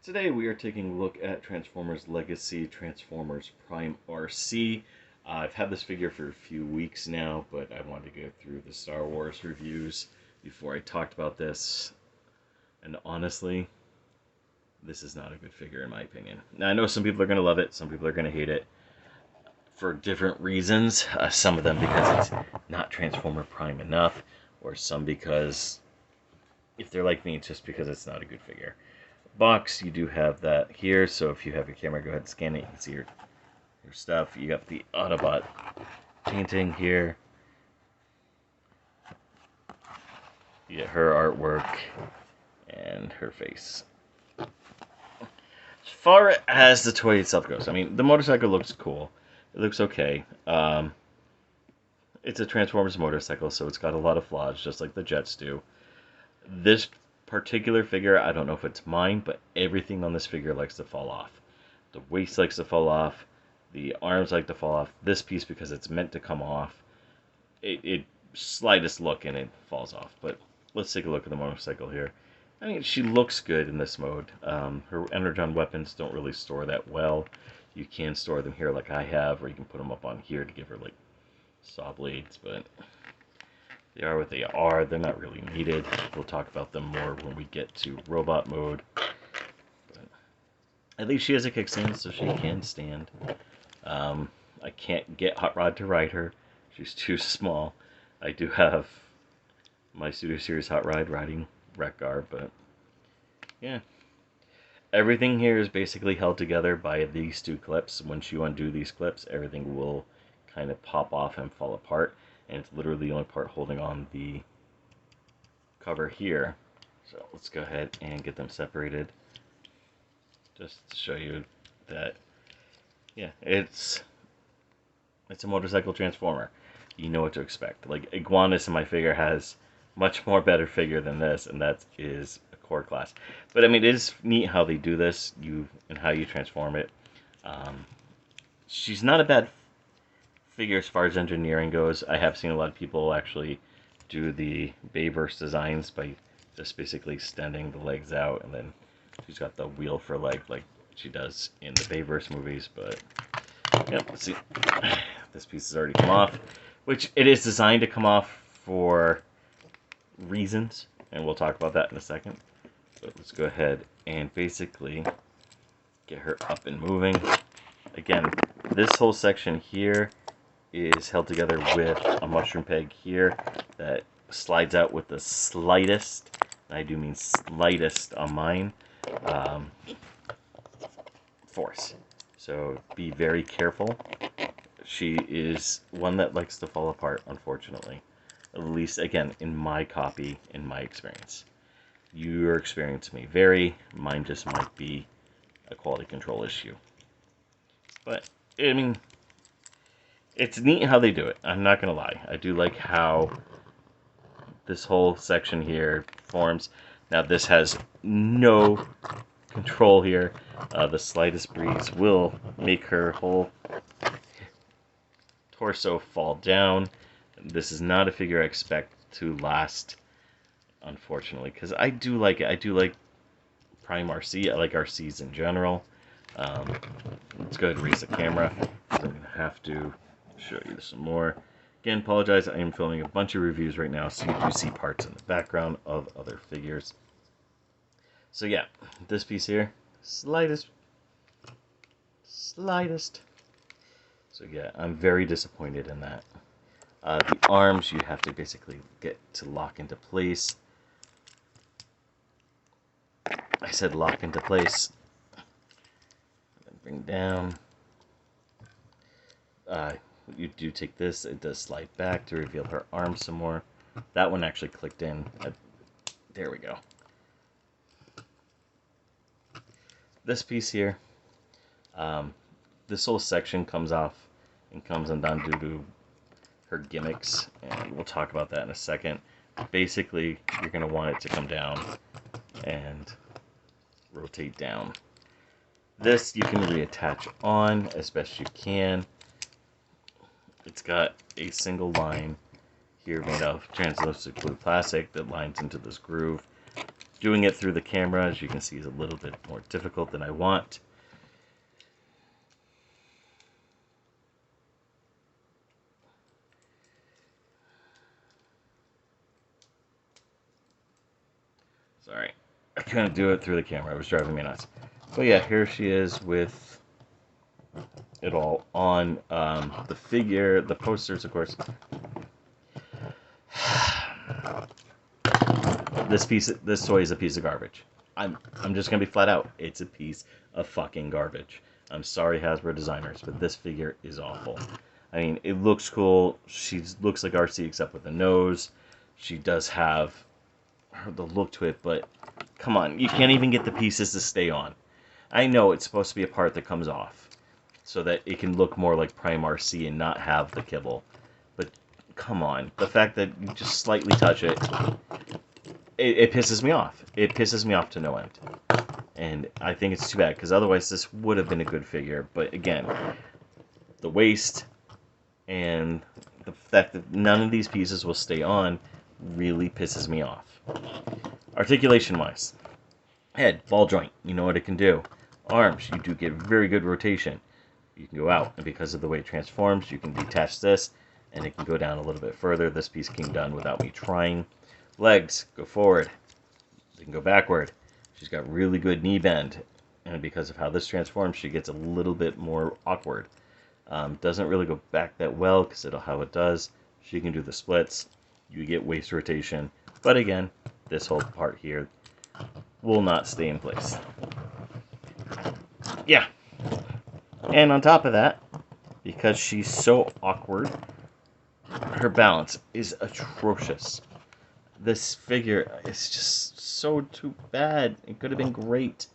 Today we are taking a look at Transformers Legacy Transformers Prime Arcee. I've had this figure for a few weeks now, but I wanted to go through the Star Wars reviews before I talked about this. And honestly, this is not a good figure in my opinion. Now I know some people are going to love it, some people are going to hate it for different reasons. Some of them because it's not Transformer Prime enough, or some because, if they're like me, it's just because it's not a good figure. Box, you do have that here, so if you have your camera, go ahead and scan it. You can see your stuff. You got the Autobot painting here. You get her artwork and her face. As far as the toy itself goes, I mean, the motorcycle looks cool. It looks okay. It's a Transformers motorcycle, so it's got a lot of flaws, just like the Jets do. This particular figure, I don't know if it's mine, but everything on this figure likes to fall off. The waist likes to fall off. The arms like to fall off. This piece, because it's meant to come off, it slightest look and it falls off. But let's take a look at the motorcycle here. I mean, she looks good in this mode. Her energon weapons don't really store that well. You can store them here like I have, or you can put them up on here to give her like saw blades, but they are what they are. They're not really needed. We'll talk about them more when we get to robot mode. But at least she has a kickstand, so she can stand. I can't get Hot Rod to ride her. She's too small. I do have my Studio Series Hot Rod riding Wreck-Gar, but yeah. Everything here is basically held together by these two clips. Once you undo these clips, everything will kind of pop off and fall apart. And it's literally the only part holding on the cover here. So let's go ahead and get them separated. Just to show you that, yeah, it's a motorcycle transformer. You know what to expect. Like, Iguanus in my figure has much more better figure than this, and that is a core class. But I mean, it is neat how they do this, and how you transform it. She's not a bad figure as far as engineering goes. I have seen a lot of people actually do the Bayverse designs by just basically extending the legs out, and then she's got the wheel for leg like she does in the Bayverse movies. But yeah, let's see. This piece has already come off, which it is designed to come off for reasons, and we'll talk about that in a second. But let's go ahead and basically get her up and moving. Again, this whole section here is held together with a mushroom peg here that slides out with the slightest, and I do mean slightest on mine, force. So be very careful. She is one that likes to fall apart, unfortunately. At least, again, in my copy, in my experience. Your experience may vary. Mine just might be a quality control issue. But, I mean, it's neat how they do it. I'm not going to lie. I do like how this whole section here forms. Now, this has no control here. The slightest breeze will make her whole torso fall down. This is not a figure I expect to last, unfortunately, because I do like it. I do like Prime Arcee. I like Arcees in general. Let's go ahead and raise the camera, because I'm going to have to show you some more. Again, apologize, I am filming a bunch of reviews right now, so you do see parts in the background of other figures. So yeah, this piece here, slightest. So yeah, I'm very disappointed in that. The arms, you have to basically get to lock into place. I said lock into place. And bring down. You do take this, it does slide back to reveal her arms some more. That one actually clicked in. There we go. This piece here, this whole section comes off and comes undone due to her gimmicks, and we'll talk about that in a second. Basically, you're going to want it to come down and rotate down. This you can reattach on as best you can. It's got a single line here made of translucent blue plastic that lines into this groove. Doing it through the camera, as you can see, is a little bit more difficult than I want. Sorry, I couldn't do it through the camera. It was driving me nuts. But yeah, here she is with it all on. The figure, the posters, of course. This toy is a piece of garbage. I'm just gonna be flat out. It's a piece of fucking garbage. I'm sorry, Hasbro designers, but this figure is awful. I mean, it looks cool. She looks like Arcee except with a nose. She does have the look to it, but come on, you can't even get the pieces to stay on. I know it's supposed to be a part that comes off, so that it can look more like Prime Arcee and not have the kibble. But come on, the fact that you just slightly touch it, it pisses me off. It pisses me off to no end. And I think it's too bad, because otherwise this would have been a good figure. But again, the waste and the fact that none of these pieces will stay on really pisses me off. Articulation-wise, head, ball joint, you know what it can do. Arms, you do get very good rotation. You can go out, and because of the way it transforms, you can detach this, and it can go down a little bit further. This piece came done without me trying. Legs, go forward. They can go backward. She's got really good knee bend, and because of how this transforms, she gets a little bit more awkward. Doesn't really go back that well, because how it does. She can do the splits. You get waist rotation. But again, this whole part here will not stay in place. Yeah. And on top of that, because she's so awkward, her balance is atrocious. This figure is just so too bad. It could have been great.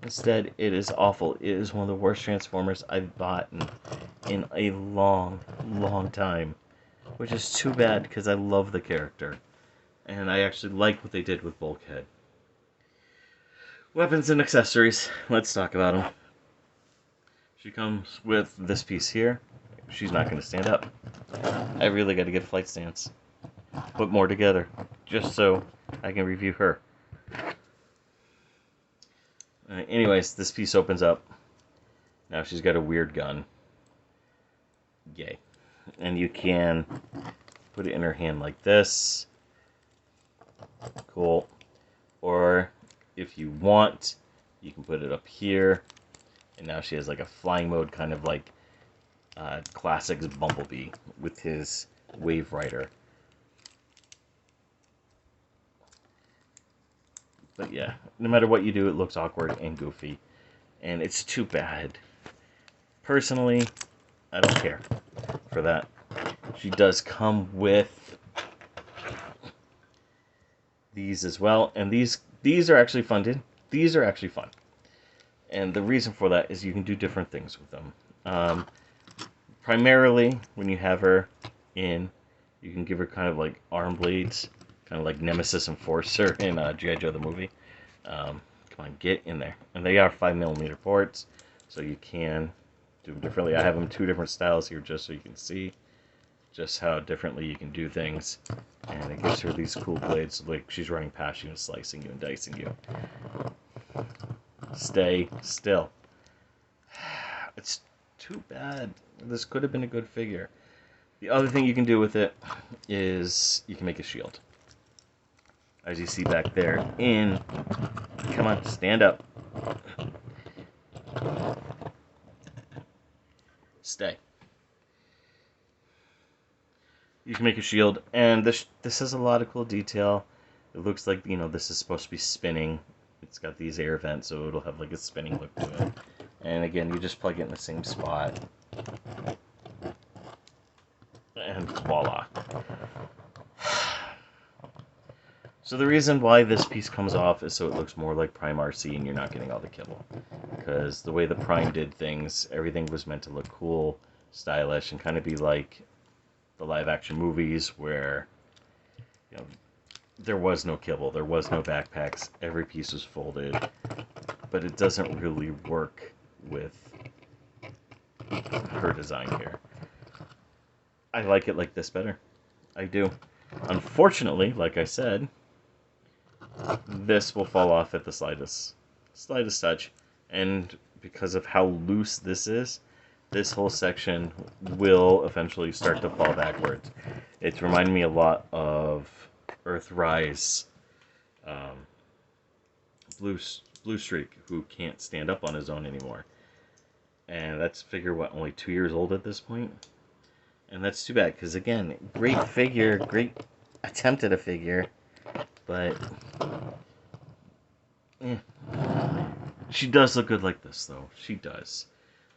Instead, it is awful. It is one of the worst Transformers I've bought in a long, long time. Which is too bad, because I love the character. And I actually like what they did with Bulkhead. Weapons and accessories. Let's talk about them. She comes with this piece here. She's not going to stand up. I really got to get a flight stance. Put more together, just so I can review her. Anyways, this piece opens up. Now she's got a weird gun. Yay. And you can put it in her hand like this. Cool. Or if you want, you can put it up here. And now she has like a flying mode, kind of like Classic's Bumblebee with his Wave Rider. But yeah, no matter what you do, it looks awkward and goofy. And it's too bad. Personally, I don't care for that. She does come with these as well. And these are actually funded. These are actually fun. And the reason for that is you can do different things with them. Primarily, when you have her in, you can give her kind of like arm blades. Kind of like Nemesis Enforcer in G.I. Joe the movie. Come on, get in there. And they are 5mm ports, so you can do them differently. I have them 2 different styles here just so you can see just how differently you can do things. And it gives her these cool blades, like she's running past you and slicing you and dicing you. Stay still. It's too bad. This could have been a good figure. The other thing you can do with it is you can make a shield. As you see back there come on, stand up. Stay. You can make a shield, and this has a lot of cool detail. It looks like, this is supposed to be spinning. It's got these air vents, so it'll have like a spinning look to it. And again, you just plug it in the same spot. And voila. So the reason why this piece comes off is so it looks more like Prime Arcee and you're not getting all the kibble. Because the way the Prime did things, everything was meant to look cool, stylish, and kind of be like the live-action movies where, there was no kibble, there was no backpacks, every piece was folded, but it doesn't really work with her design here. I like it like this better. I do. Unfortunately, like I said, this will fall off at the slightest touch, and because of how loose this is, this whole section will eventually start to fall backwards. It's reminding me a lot of Earthrise, um, Blue Streak, who can't stand up on his own anymore. And that's figure, what, only 2 years old at this point? And that's too bad, because again, great figure, great attempt at a figure, but eh. She does look good like this, though. She does.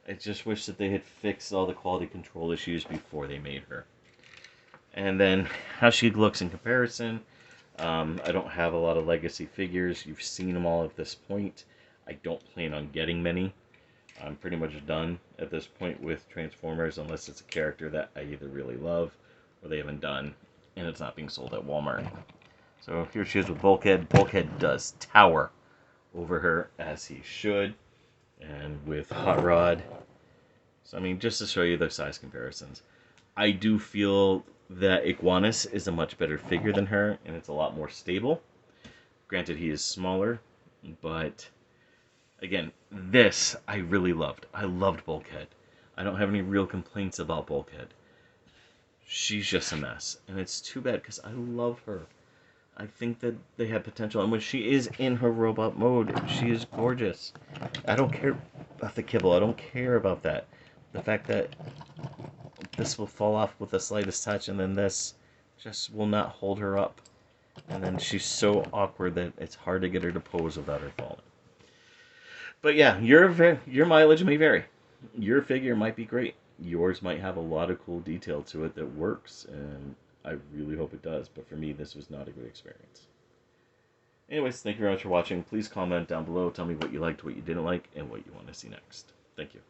I just wish that they had fixed all the quality control issues before they made her. And then how she looks in comparison. I don't have a lot of legacy figures. You've seen them all at this point. I don't plan on getting many. I'm pretty much done at this point with Transformers, unless it's a character that I either really love or they haven't done, and it's not being sold at Walmart. So here she is with Bulkhead. Bulkhead does tower over her, as he should, and with Hot Rod. So, I mean, just to show you the size comparisons, I do feel that Iguanus is a much better figure than her, and it's a lot more stable. Granted, he is smaller, but again, this I really loved. I loved Bulkhead. I don't have any real complaints about Bulkhead. She's just a mess, and it's too bad because I love her. I think that they have potential, and when she is in her robot mode, she is gorgeous. I don't care about the kibble. I don't care about that. The fact that this will fall off with the slightest touch, and then this just will not hold her up. And then she's so awkward that it's hard to get her to pose without her falling. But yeah, your mileage may vary. Your figure might be great. Yours might have a lot of cool detail to it that works, and I really hope it does. But for me, this was not a good experience. Anyways, thank you very much for watching. Please comment down below. Tell me what you liked, what you didn't like, and what you want to see next. Thank you.